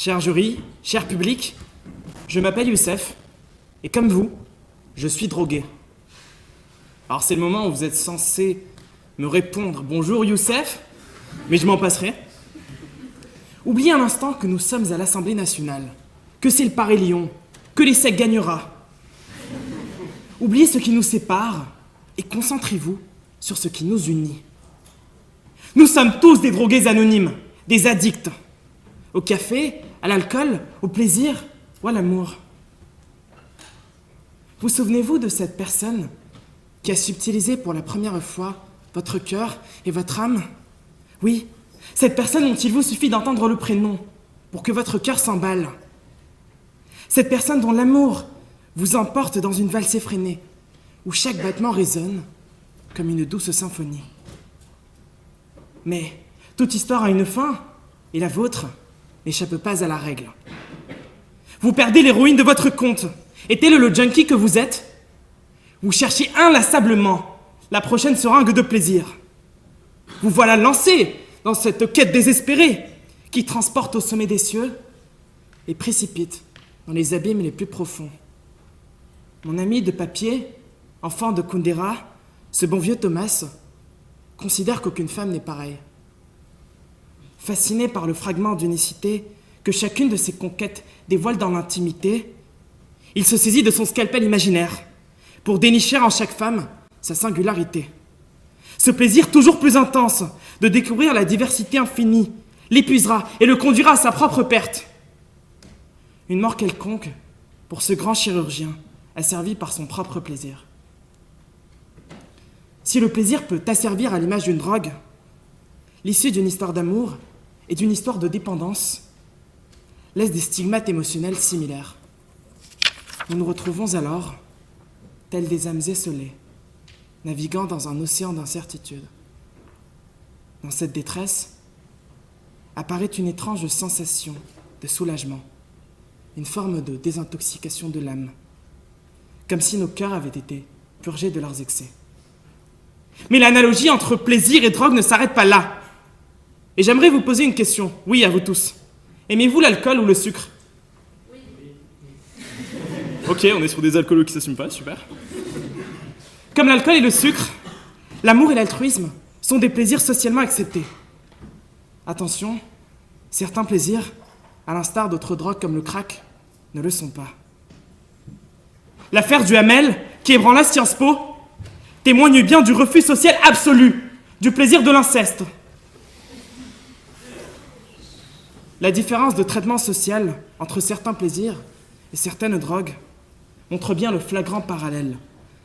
Cher jury, cher public, je m'appelle Youssef, et comme vous, je suis drogué. Alors c'est le moment où vous êtes censé me répondre « Bonjour Youssef », mais je m'en passerai. Oubliez un instant que nous sommes à l'Assemblée nationale, que c'est le Paris-Lyon, que l'ESSEC gagnera. Oubliez ce qui nous sépare et concentrez-vous sur ce qui nous unit. Nous sommes tous des drogués anonymes, des addicts. Au café, à l'alcool, au plaisir ou à l'amour. Vous souvenez-vous de cette personne qui a subtilisé pour la première fois votre cœur et votre âme? Oui, cette personne dont il vous suffit d'entendre le prénom pour que votre cœur s'emballe. Cette personne dont l'amour vous emporte dans une valse effrénée, où chaque battement résonne comme une douce symphonie. Mais toute histoire a une fin, et la vôtre n'échappe pas à la règle. Vous perdez l'héroïne de votre conte, et tel le junkie que vous êtes, vous cherchez inlassablement la prochaine seringue de plaisir. Vous voilà lancé dans cette quête désespérée qui transporte au sommet des cieux et précipite dans les abîmes les plus profonds. Mon ami de papier, enfant de Kundera, ce bon vieux Thomas, considère qu'aucune femme n'est pareille. Fasciné par le fragment d'unicité que chacune de ses conquêtes dévoile dans l'intimité, il se saisit de son scalpel imaginaire pour dénicher en chaque femme sa singularité. Ce plaisir toujours plus intense de découvrir la diversité infinie l'épuisera et le conduira à sa propre perte. Une mort quelconque pour ce grand chirurgien asservi par son propre plaisir. Si le plaisir peut t'asservir à l'image d'une drogue, l'issue d'une histoire d'amour et d'une histoire de dépendance laisse des stigmates émotionnels similaires. Nous nous retrouvons alors, tels des âmes esselées, naviguant dans un océan d'incertitude. Dans cette détresse, apparaît une étrange sensation de soulagement, une forme de désintoxication de l'âme, comme si nos cœurs avaient été purgés de leurs excès. Mais l'analogie entre plaisir et drogue ne s'arrête pas là. Et j'aimerais vous poser une question, oui, à vous tous. Aimez-vous l'alcool ou le sucre? Oui. Ok, on est sur des alcoolos qui s'assument pas, super. Comme l'alcool et le sucre, l'amour et l'altruisme sont des plaisirs socialement acceptés. Attention, certains plaisirs, à l'instar d'autres drogues comme le crack, ne le sont pas. L'affaire du Hamel, qui ébranla Sciences Po, témoigne bien du refus social absolu, du plaisir de l'inceste. La différence de traitement social entre certains plaisirs et certaines drogues montre bien le flagrant parallèle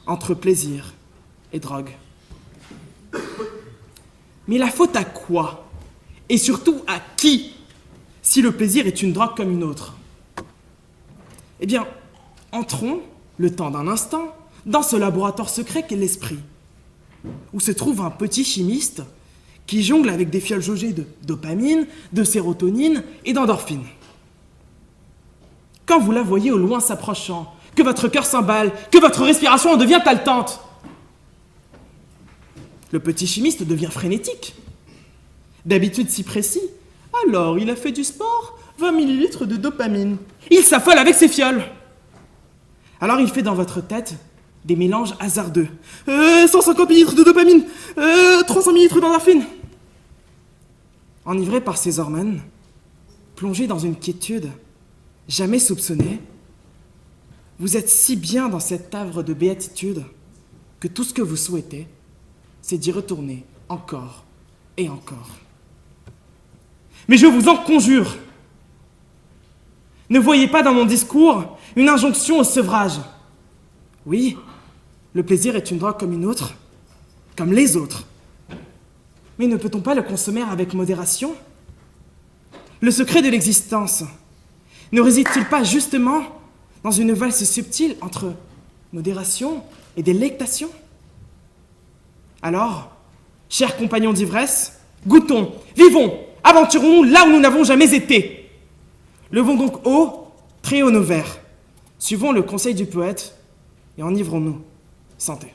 entre plaisir et drogue. Mais la faute à quoi? Et surtout à qui, si le plaisir est une drogue comme une autre? Eh bien, entrons, le temps d'un instant, dans ce laboratoire secret qu'est l'esprit, où se trouve un petit chimiste qui jongle avec des fioles jaugées de dopamine, de sérotonine et d'endorphine. Quand vous la voyez au loin s'approchant, que votre cœur s'emballe, que votre respiration en devient haletante, le petit chimiste devient frénétique. D'habitude si précis, alors il a fait du sport, 20 millilitres de dopamine. Il s'affole avec ses fioles. Alors il fait dans votre tête des mélanges hasardeux. 150 millilitres de dopamine, 300 millilitres d'endorphine. Enivré par ces hormones, plongé dans une quiétude jamais soupçonnée, vous êtes si bien dans cet havre de béatitude que tout ce que vous souhaitez, c'est d'y retourner encore et encore. Mais je vous en conjure, ne voyez pas dans mon discours une injonction au sevrage. Oui, le plaisir est une drogue comme une autre, comme les autres. Mais ne peut-on pas le consommer avec modération? Le secret de l'existence ne réside-t-il pas justement dans une valse subtile entre modération et délectation? Alors, chers compagnons d'ivresse, goûtons, vivons, aventurons-nous là où nous n'avons jamais été. Levons donc haut, très haut nos verres. Suivons le conseil du poète et enivrons-nous. Santé.